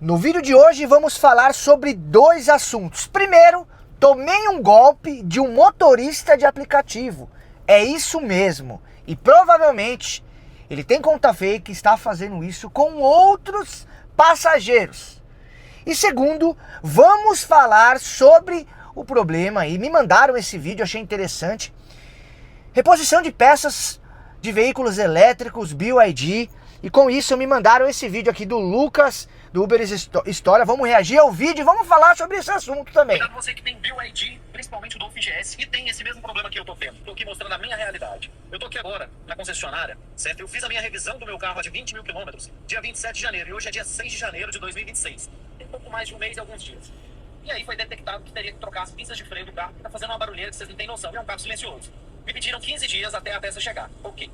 No vídeo de hoje vamos falar sobre dois assuntos. Primeiro, tomei um golpe de um motorista de aplicativo. É isso mesmo. E provavelmente ele tem conta fake e está fazendo isso com outros passageiros. E segundo, vamos falar sobre o problema e me mandaram esse vídeo, achei interessante. Reposição de peças de veículos elétricos, BYD. E com isso me mandaram esse vídeo aqui do Lucas, do Uber História. Vamos reagir ao vídeo e vamos falar sobre esse assunto também. Cuidado você que tem BYD, principalmente o Dolphin GS, e tem esse mesmo problema que eu tô tendo. Tô aqui mostrando a minha realidade. Eu tô aqui agora na concessionária, certo? Eu fiz a minha revisão do meu carro de 20 mil quilômetros, dia 27 de janeiro, e hoje é dia 6 de janeiro de 2026. Tem pouco mais de um mês e alguns dias. E aí foi detectado que teria que trocar as pinças de freio do carro, que tá fazendo uma barulheira que vocês não têm noção. É um carro silencioso. Me pediram 15 dias até a peça chegar. Ok.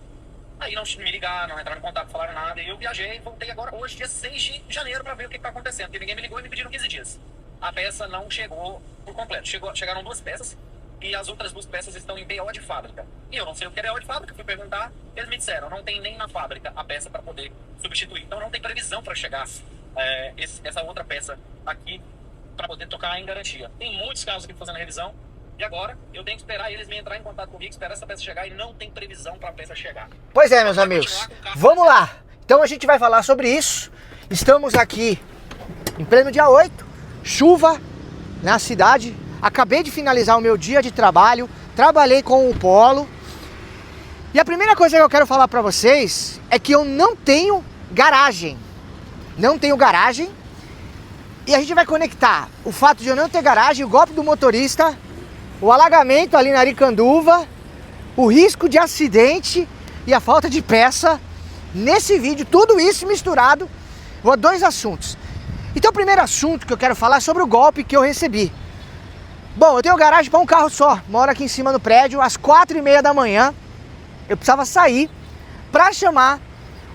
Aí não me ligaram, não entraram em contato, falaram nada. E eu viajei, voltei agora hoje, dia 6 de janeiro, pra ver o que tá acontecendo. Porque ninguém me ligou e me pediram 15 dias. A peça não chegou por completo. Chegaram 2 peças e as outras 2 peças estão em BO de fábrica. E eu não sei o que é BO de fábrica, fui perguntar. Eles me disseram, não tem nem na fábrica a peça para poder substituir. Então não tem previsão para chegar essa outra peça aqui para poder tocar em garantia. Tem muitos carros aqui fazendo revisão. E agora, eu tenho que esperar eles me entrar em contato comigo, esperar essa peça chegar e não tem previsão para a peça chegar. Pois é, meus amigos. Vamos lá. Então a gente vai falar sobre isso. Estamos aqui em pleno dia 8, chuva na cidade. Acabei de finalizar o meu dia de trabalho, trabalhei com o Polo. E a primeira coisa que eu quero falar para vocês é que eu não tenho garagem. Não tenho garagem. E a gente vai conectar o fato de eu não ter garagem, o golpe do motorista, o alagamento ali na Aricanduva, o risco de acidente e a falta de peça nesse vídeo, tudo isso misturado, vou a 2 assuntos. Então o primeiro assunto que eu quero falar é sobre o golpe que eu recebi. Bom, eu tenho garagem para um carro só, moro aqui em cima do prédio, às 4h30 da manhã, eu precisava sair para chamar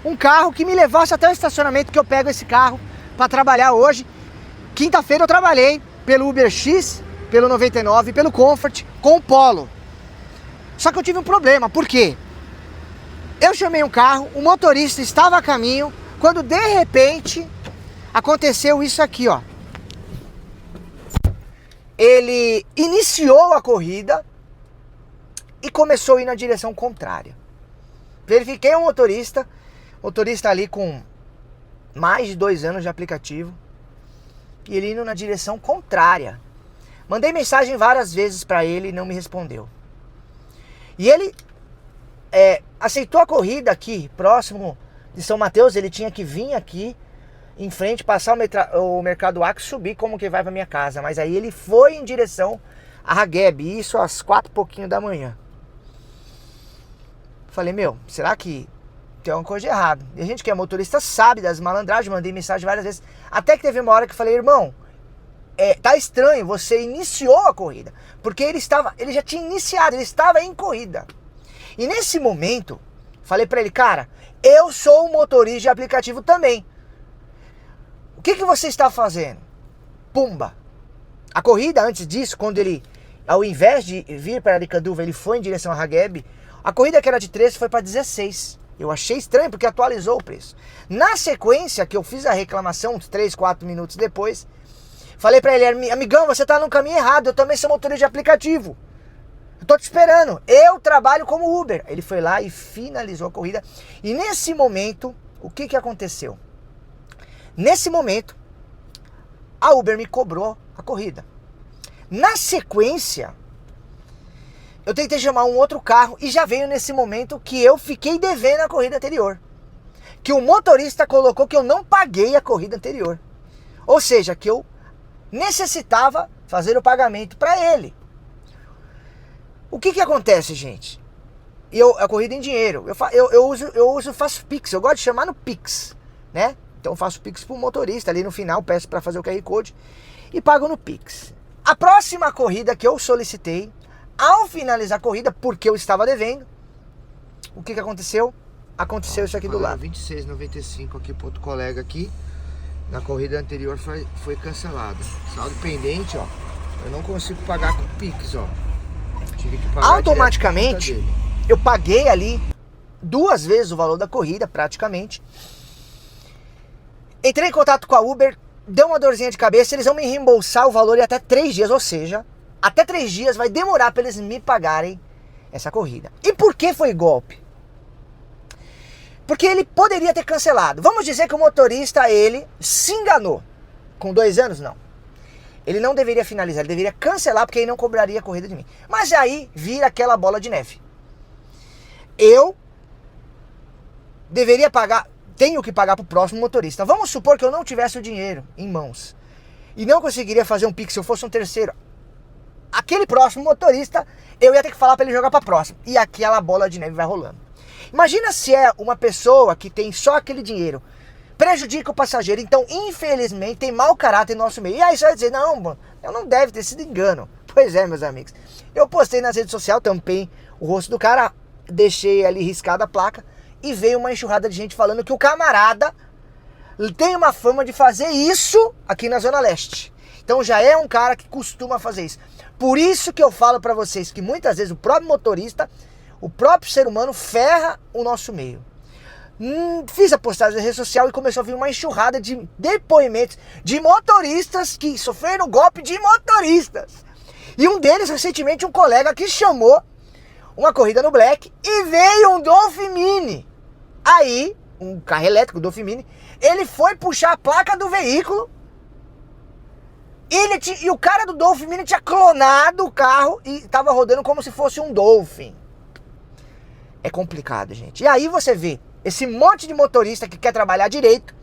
um carro que me levasse até o estacionamento que eu pego esse carro para trabalhar hoje. Quinta-feira eu trabalhei pelo Uber X, pelo 99, pelo Comfort, com o Polo. Só que eu tive um problema, por quê? Eu chamei um carro, o motorista estava a caminho, quando de repente aconteceu isso aqui, ó. Ele iniciou a corrida e começou a ir na direção contrária. Verifiquei o motorista ali com mais de 2 anos de aplicativo, e ele indo na direção contrária. Mandei mensagem várias vezes para ele e não me respondeu. E ele aceitou a corrida aqui, próximo de São Mateus. Ele tinha que vir aqui em frente, passar o Mercado Acre, subir como que vai para minha casa. Mas aí ele foi em direção a Ragueb, isso às 4 e pouquinho da manhã. Falei, meu, será que tem alguma coisa de errado? E a gente que é motorista sabe das malandragens, mandei mensagem várias vezes. Até que teve uma hora que eu falei, irmão, tá estranho, você iniciou a corrida. Porque ele já tinha iniciado, ele estava em corrida. E nesse momento, falei pra ele, cara, eu sou um motorista de aplicativo também. O que você está fazendo? Pumba. A corrida antes disso, quando ele, ao invés de vir para Aricanduva, ele foi em direção a Ragueb, a corrida que era de 13 foi para 16. Eu achei estranho porque atualizou o preço. Na sequência, que eu fiz a reclamação, uns 3, 4 minutos depois, falei pra ele, amigão, você tá no caminho errado, eu também sou motorista de aplicativo. Eu tô te esperando, eu trabalho como Uber. Ele foi lá e finalizou a corrida. E nesse momento, o que aconteceu? Nesse momento, a Uber me cobrou a corrida. Na sequência, eu tentei chamar um outro carro e já veio nesse momento que eu fiquei devendo a corrida anterior. Que o motorista colocou que eu não paguei a corrida anterior. Ou seja, que eu necessitava fazer o pagamento para ele. O que acontece, gente? A corrida em dinheiro. Eu faço Pix, eu gosto de chamar no Pix, né? Então eu faço Pix pro motorista, ali no final peço para fazer o QR Code e pago no Pix. A próxima corrida que eu solicitei, ao finalizar a corrida, porque eu estava devendo, o que aconteceu? Aconteceu isso aqui do lado. 26,95 aqui pro outro colega aqui. Na corrida anterior foi cancelada. Saldo pendente, ó. Eu não consigo pagar com o Pix, ó. Tive que pagar automaticamente. Eu paguei ali 2 vezes o valor da corrida, praticamente. Entrei em contato com a Uber, deu uma dorzinha de cabeça, eles vão me reembolsar o valor em até 3 dias, ou seja, até 3 dias vai demorar para eles me pagarem essa corrida. E por que foi golpe? Porque ele poderia ter cancelado. Vamos dizer que o motorista, ele se enganou. Com 2 anos, não. Ele não deveria finalizar, ele deveria cancelar, porque aí não cobraria a corrida de mim. Mas aí vira aquela bola de neve. Eu deveria pagar, tenho que pagar pro próximo motorista. Vamos supor que eu não tivesse o dinheiro em mãos e não conseguiria fazer um Pix se eu fosse um terceiro. Aquele próximo motorista, eu ia ter que falar para ele jogar para próximo. E aquela bola de neve vai rolando. Imagina se é uma pessoa que tem só aquele dinheiro, prejudica o passageiro, então infelizmente tem mau caráter no nosso meio. E aí você vai dizer, não, eu não deve ter sido engano. Pois é, meus amigos. Eu postei nas redes sociais, tampei o rosto do cara, deixei ali riscada a placa e veio uma enxurrada de gente falando que o camarada tem uma fama de fazer isso aqui na Zona Leste. Então já é um cara que costuma fazer isso. Por isso que eu falo pra vocês que muitas vezes o próprio motorista, o próprio ser humano ferra o nosso meio. Fiz a postagem na rede social e começou a vir uma enxurrada de depoimentos de motoristas que sofreram golpe de motoristas. E um deles, recentemente, um colega que chamou uma corrida no Black e veio um Dolphin Mini. Aí, um carro elétrico, Dolphin Mini, ele foi puxar a placa do veículo e o cara do Dolphin Mini tinha clonado o carro e estava rodando como se fosse um Dolphin. É complicado, gente. E aí você vê esse monte de motorista que quer trabalhar direito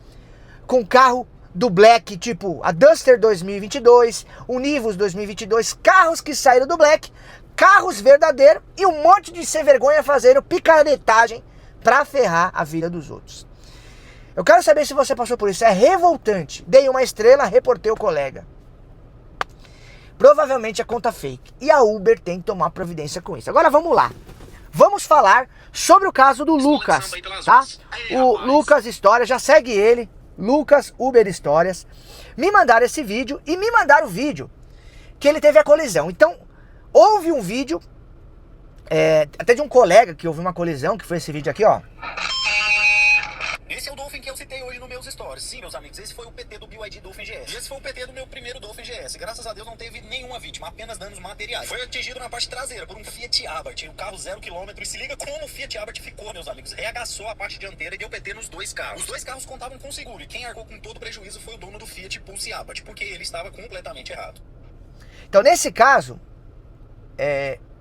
com carro do Black, tipo a Duster 2022, o Nivus 2022, carros que saíram do Black, carros verdadeiros e um monte de sem vergonha fazendo picaretagem pra ferrar a vida dos outros. Eu quero saber se você passou por isso. É revoltante. Dei uma estrela, reportei o colega. Provavelmente é conta fake. E a Uber tem que tomar providência com isso. Agora vamos lá. Vamos falar sobre o caso do Lucas, tá? O Lucas Histórias, já segue ele, Lucas Uber Histórias. Me mandaram esse vídeo e me mandaram o vídeo que ele teve a colisão. Então, houve um vídeo, até de um colega que houve uma colisão, que foi esse vídeo aqui, ó. Esse é o Dolphin que eu citei hoje nos meus stories. Sim, meus amigos, esse foi o PT do BYD Dolphin GS. E esse foi o PT do meu primeiro Dolphin GS. Graças a Deus não teve nenhuma vítima, apenas danos materiais. Foi atingido na parte traseira por um Fiat Abarth, um carro 0 km. E se liga como o Fiat Abarth ficou, meus amigos. Reagaçou a parte dianteira e deu PT nos 2 carros. Os 2 carros contavam com seguro e quem arcou com todo o prejuízo foi o dono do Fiat Pulse Abarth, porque ele estava completamente errado. Então, nesse caso,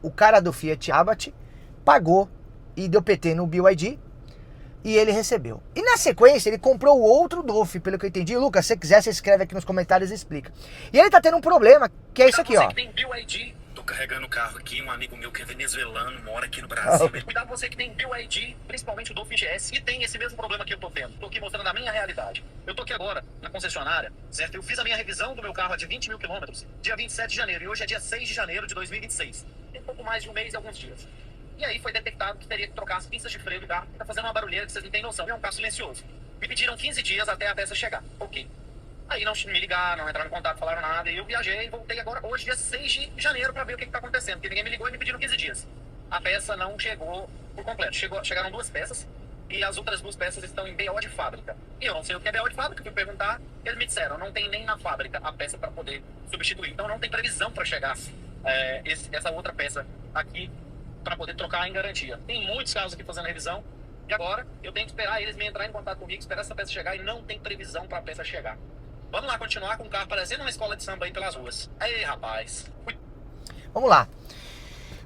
o cara do Fiat Abarth pagou e deu PT no BYD. E ele recebeu. E na sequência, ele comprou o outro Dolphin, pelo que eu entendi. Lucas, se você quiser, você escreve aqui nos comentários e explica. E ele tá tendo um problema, que é isso aqui, ó. Você que tem BYD, tô carregando o carro aqui, um amigo meu que é venezuelano, mora aqui no Brasil. Cuidado você que tem BYD, principalmente o Dolphin GS, e tem esse mesmo problema que eu tô tendo. Tô aqui mostrando a minha realidade. Eu tô aqui agora, na concessionária, certo? Eu fiz a minha revisão do meu carro de 20 mil quilômetros, dia 27 de janeiro, e hoje é dia 6 de janeiro de 2026. Tem pouco mais de um mês e alguns dias. E aí foi detectado que teria que trocar as pinças de freio do carro, que tá fazendo uma barulheira que vocês não têm noção, e é um carro silencioso. Me pediram 15 dias até a peça chegar. Ok. Aí não me ligaram, não entraram em contato, falaram nada, e eu viajei e voltei agora, hoje, dia 6 de janeiro, pra ver o que tá acontecendo, porque ninguém me ligou e me pediram 15 dias. A peça não chegou por completo. Chegaram 2 peças, e as outras 2 peças estão em BO de fábrica. E eu não sei o que é BO de fábrica, fui perguntar, eles me disseram, não tem nem na fábrica a peça para poder substituir. Então não tem previsão para chegar essa outra peça aqui, para poder trocar em garantia. Tem muitos carros aqui fazendo revisão e agora eu tenho que esperar eles me entrar em contato comigo, esperar essa peça chegar e não tem previsão para a peça chegar. Vamos lá continuar com o carro parecendo uma escola de samba aí pelas ruas. Aí, rapaz. Vamos lá.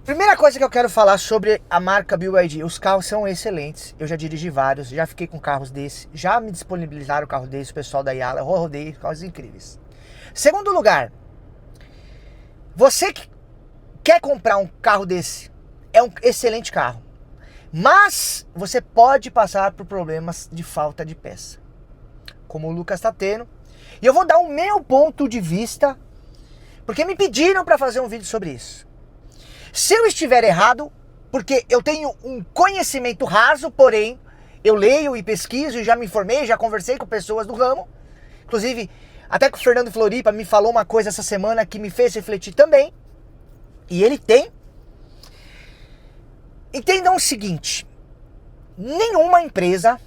Primeira coisa que eu quero falar sobre a marca BYD. Os carros são excelentes. Eu já dirigi vários, já fiquei com carros desses, já me disponibilizaram o carro desses, o pessoal da Yala, eu rodei carros incríveis. Segundo lugar, você que quer comprar um carro desse, é um excelente carro, mas você pode passar por problemas de falta de peça, como o Lucas está tendo. E eu vou dar o meu ponto de vista, porque me pediram para fazer um vídeo sobre isso. Se eu estiver errado, porque eu tenho um conhecimento raso, porém eu leio e pesquiso e já me informei, já conversei com pessoas do ramo, inclusive até que o Fernando Floripa me falou uma coisa essa semana que me fez refletir também, e ele tem. Entendam o seguinte, nenhuma empresa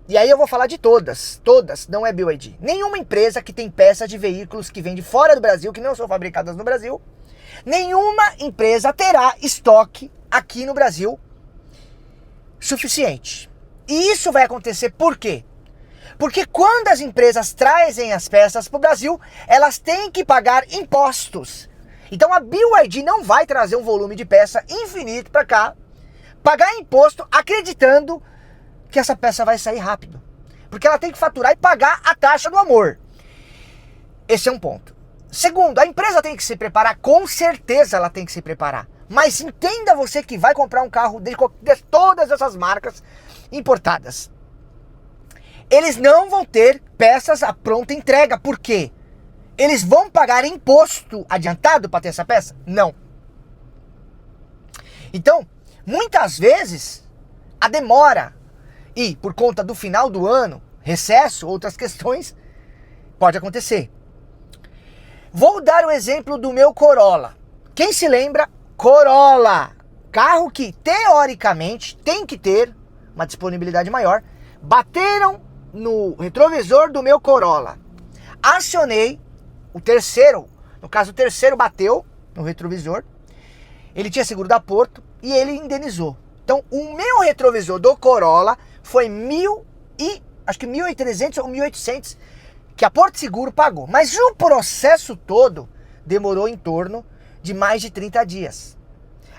E aí eu vou falar de todas, não é BYD. Nenhuma empresa que tem peças de veículos que vem de fora do Brasil, que não são fabricadas no Brasil, nenhuma empresa terá estoque aqui no Brasil suficiente. E isso vai acontecer por quê? Porque quando as empresas trazem as peças para o Brasil, elas têm que pagar impostos. Então a BYD não vai trazer um volume de peça infinito para cá, pagar imposto acreditando que essa peça vai sair rápido. Porque ela tem que faturar e pagar a taxa do amor. Esse é um ponto. Segundo, a empresa tem que se preparar, com certeza ela tem que se preparar. Mas entenda você que vai comprar um carro de todas essas marcas importadas. Eles não vão ter peças à pronta entrega. Por quê? Eles vão pagar imposto adiantado para ter essa peça? Não. Então, muitas vezes, a demora e por conta do final do ano, recesso, outras questões, pode acontecer. Vou dar o exemplo do meu Corolla. Quem se lembra? Corolla, carro que teoricamente tem que ter uma disponibilidade maior. Bateram no retrovisor do meu Corolla. Acionei o terceiro, no caso o terceiro bateu no retrovisor. Ele tinha seguro da Porto e ele indenizou. Então o meu retrovisor do Corolla foi 1.300 ou 1.800 que a Porto Seguro pagou. Mas o processo todo demorou em torno de mais de 30 dias.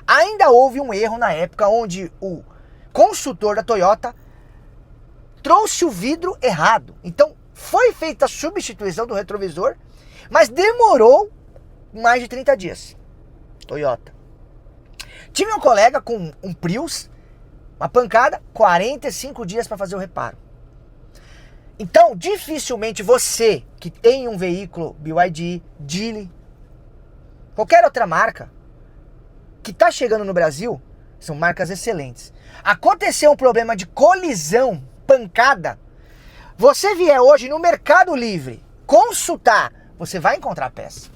Ainda houve um erro na época onde o consultor da Toyota trouxe o vidro errado. Então foi feita a substituição do retrovisor, mas demorou mais de 30 dias. Toyota. Tive um colega com um Prius, uma pancada, 45 dias para fazer o reparo. Então, dificilmente você que tem um veículo BYD, Geely, qualquer outra marca que está chegando no Brasil, são marcas excelentes. Aconteceu um problema de colisão, pancada, você vier hoje no Mercado Livre consultar, você vai encontrar peça.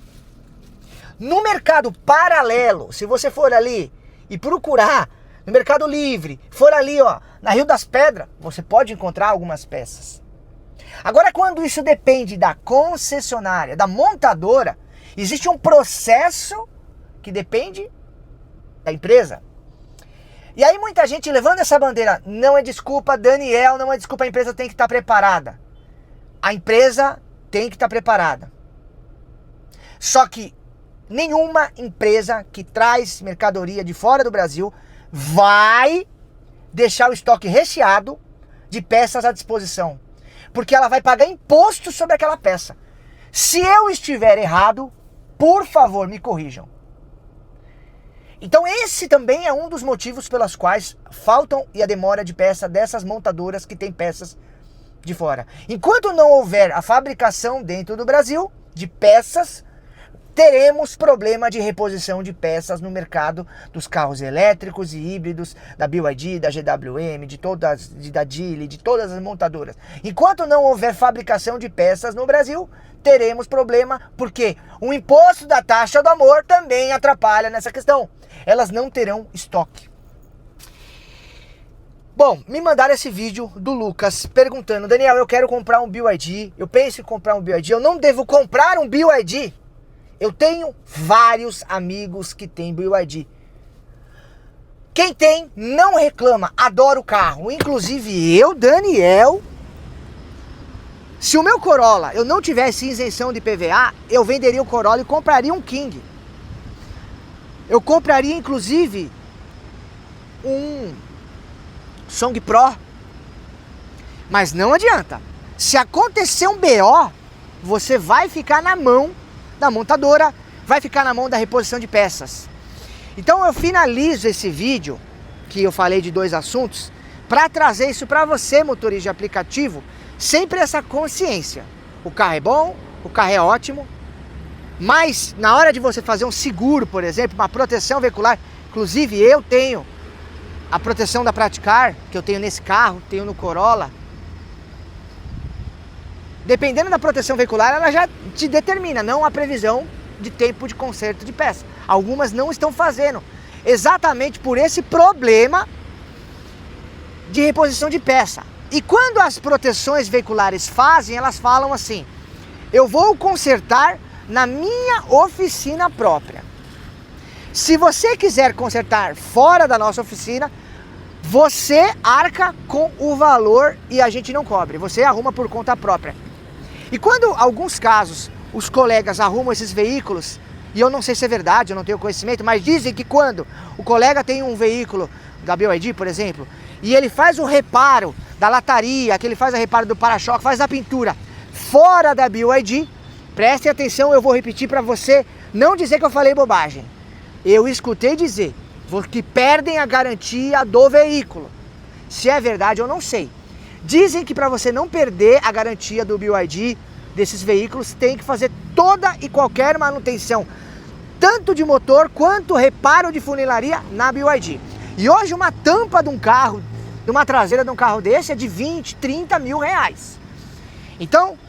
No mercado paralelo, se você for ali e procurar no Mercado Livre, for ali ó, na Rio das Pedras, você pode encontrar algumas peças. Agora, quando isso depende da concessionária, da montadora, existe um processo que depende da empresa. E aí muita gente levando essa bandeira, não é desculpa, Daniel, não é desculpa, a empresa tem que estar preparada. A empresa tem que estar preparada. Só que nenhuma empresa que traz mercadoria de fora do Brasil vai deixar o estoque recheado de peças à disposição. Porque ela vai pagar imposto sobre aquela peça. Se eu estiver errado, por favor, me corrijam. Então esse também é um dos motivos pelos quais faltam e a demora de peça dessas montadoras que têm peças de fora. Enquanto não houver a fabricação dentro do Brasil de peças, teremos problema de reposição de peças no mercado dos carros elétricos e híbridos, da BYD, da GWM, da Geely, de todas as montadoras. Enquanto não houver fabricação de peças no Brasil, teremos problema, porque o imposto da taxa do amor também atrapalha nessa questão. Elas não terão estoque. Bom, me mandaram esse vídeo do Lucas perguntando: Daniel, eu quero comprar um BYD, eu penso em comprar um BYD, eu não devo comprar um BYD? Eu tenho vários amigos que têm BYD. Quem tem, não reclama, adora o carro. Inclusive eu, Daniel, se o meu Corolla eu não tivesse isenção de PVA, eu venderia o Corolla e compraria um King. Eu compraria inclusive um Song Pro. Mas não adianta. Se acontecer um BO, você vai ficar na mão da montadora, vai ficar na mão da reposição de peças. Então eu finalizo esse vídeo, que eu falei de 2 assuntos, para trazer isso para você, motorista de aplicativo, sempre essa consciência. O carro é bom, o carro é ótimo, mas na hora de você fazer um seguro, por exemplo, uma proteção veicular, inclusive eu tenho a proteção da Praticar, que eu tenho nesse carro, tenho no Corolla. Dependendo da proteção veicular, ela já te determina, não a previsão de tempo de conserto de peça. Algumas não estão fazendo, exatamente por esse problema de reposição de peça. E quando as proteções veiculares fazem, elas falam assim: eu vou consertar na minha oficina própria. Se você quiser consertar fora da nossa oficina, você arca com o valor e a gente não cobre. Você arruma por conta própria. E quando, alguns casos, os colegas arrumam esses veículos, e eu não sei se é verdade, eu não tenho conhecimento, mas dizem que quando o colega tem um veículo da BYD, por exemplo, e ele faz o reparo da lataria, que ele faz o reparo do para-choque, faz a pintura fora da BYD, prestem atenção, eu vou repetir para você não dizer que eu falei bobagem. Eu escutei dizer que perdem a garantia do veículo. Se é verdade, eu não sei. Dizem que para você não perder a garantia do BYD, desses veículos, tem que fazer toda e qualquer manutenção, tanto de motor quanto reparo de funilaria na BYD. E hoje uma tampa de um carro, de uma traseira de um carro desse é de 20, 30 mil reais. Então,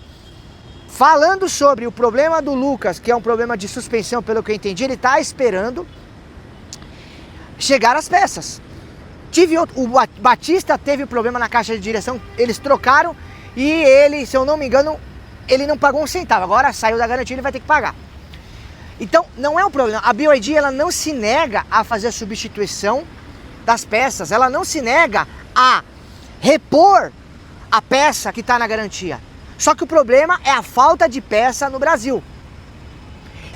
falando sobre o problema do Lucas, que é um problema de suspensão, pelo que eu entendi, ele está esperando chegar as peças. O Batista teve problema na caixa de direção, eles trocaram e ele, se eu não me engano, ele não pagou um centavo. Agora saiu da garantia, ele vai ter que pagar. Então, não é um problema. A BYD, ela não se nega a fazer a substituição das peças, ela não se nega a repor a peça que está na garantia. Só que o problema é a falta de peça no Brasil.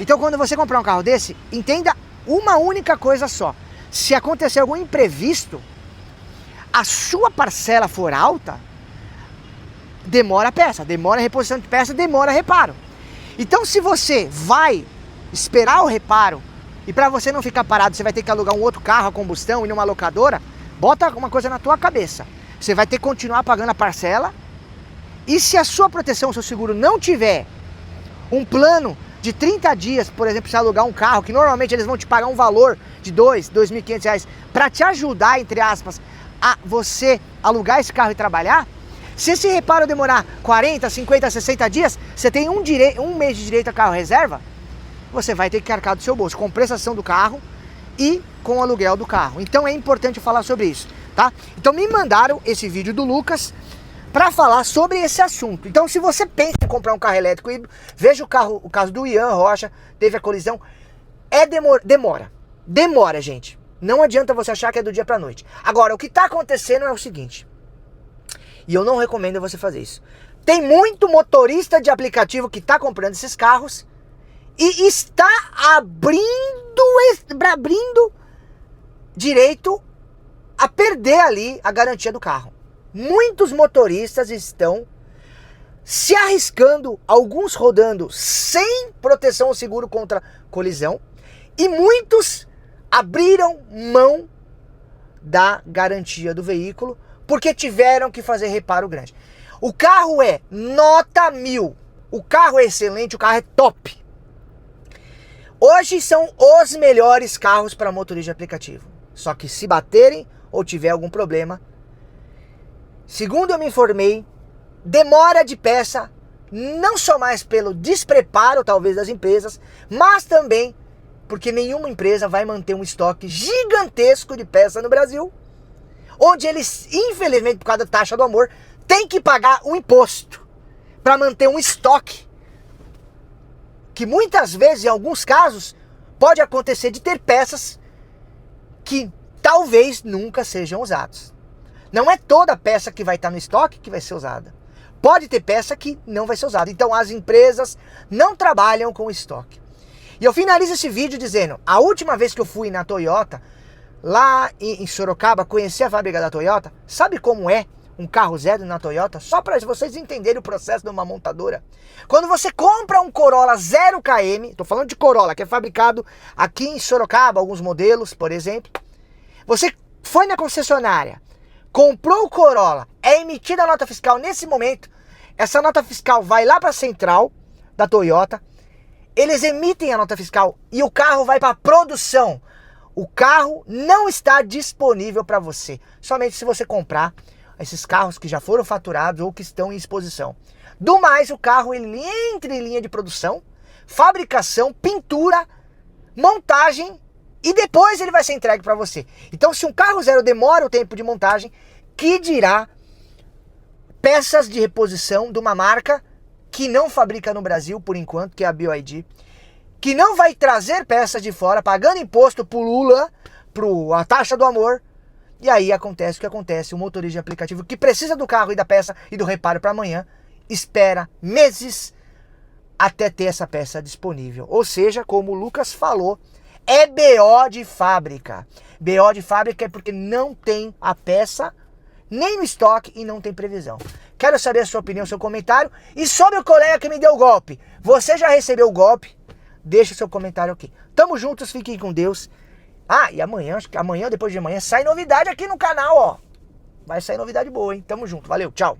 Então, quando você comprar um carro desse, entenda uma única coisa só. Se acontecer algum imprevisto, a sua parcela for alta, demora a peça, demora a reposição de peça, demora reparo. Então, se você vai esperar o reparo e para você não ficar parado, você vai ter que alugar um outro carro a combustão e numa locadora, bota uma coisa na tua cabeça. Você vai ter que continuar pagando a parcela. E se a sua proteção, o seu seguro não tiver um plano de 30 dias, por exemplo, se alugar um carro, que normalmente eles vão te pagar um valor de R$2.500 para te ajudar, entre aspas, a você alugar esse carro e trabalhar, se esse reparo demorar 40, 50, 60 dias, você tem um mês de direito a carro reserva, você vai ter que arcar do seu bolso, com prestação do carro e com o aluguel do carro. Então é importante falar sobre isso, tá? Então me mandaram esse vídeo do Lucas para falar sobre esse assunto. Então, se você pensa em comprar um carro elétrico híbrido, veja o caso do Ian Rocha, teve a colisão, demora, gente. Não adianta você achar que é do dia pra noite. Agora, o que tá acontecendo é o seguinte, e eu não recomendo você fazer isso. Tem muito motorista de aplicativo que tá comprando esses carros e está abrindo direito a perder ali a garantia do carro. Muitos motoristas estão se arriscando, alguns rodando sem proteção ou seguro contra colisão, e muitos abriram mão da garantia do veículo porque tiveram que fazer reparo grande. O carro é nota 1000, o carro é excelente, o carro é top. Hoje são os melhores carros para motorista de aplicativo. Só que se baterem ou tiver algum problema, segundo eu me informei, demora de peça, não só mais pelo despreparo talvez das empresas, mas também porque nenhuma empresa vai manter um estoque gigantesco de peça no Brasil, onde eles, infelizmente, por causa da taxa do amor, têm que pagar um imposto para manter um estoque que muitas vezes, em alguns casos, pode acontecer de ter peças que talvez nunca sejam usadas. Não é toda peça que vai estar no estoque que vai ser usada. Pode ter peça que não vai ser usada. Então as empresas não trabalham com estoque. E eu finalizo esse vídeo dizendo, a última vez que eu fui na Toyota, lá em Sorocaba, conheci a fábrica da Toyota, sabe como é um carro zero na Toyota? Só para vocês entenderem o processo de uma montadora. Quando você compra um Corolla 0 km, tô falando de Corolla, que é fabricado aqui em Sorocaba, alguns modelos, por exemplo, você foi na concessionária, comprou o Corolla, é emitida a nota fiscal nesse momento, essa nota fiscal vai lá para a central da Toyota, eles emitem a nota fiscal e o carro vai para produção. O carro não está disponível para você, somente se você comprar esses carros que já foram faturados ou que estão em exposição. Do mais, o carro ele entra em linha de produção, fabricação, pintura, montagem e depois ele vai ser entregue para você. Então, se um carro zero demora o tempo de montagem, que dirá peças de reposição de uma marca que não fabrica no Brasil, por enquanto, que é a BYD, que não vai trazer peças de fora, pagando imposto pro Lula, a taxa do amor. E aí acontece o que acontece, o motorista de aplicativo que precisa do carro e da peça e do reparo para amanhã, espera meses até ter essa peça disponível. Ou seja, como o Lucas falou, é BO de fábrica. BO de fábrica é porque não tem a peça nem no estoque e não tem previsão. Quero saber a sua opinião, seu comentário. E sobre o colega que me deu o golpe. Você já recebeu o golpe? Deixa o seu comentário aqui. Tamo juntos, fiquem com Deus. Ah, e amanhã, acho que amanhã, depois de amanhã, sai novidade aqui no canal, ó. Vai sair novidade boa, hein? Tamo junto, valeu, tchau.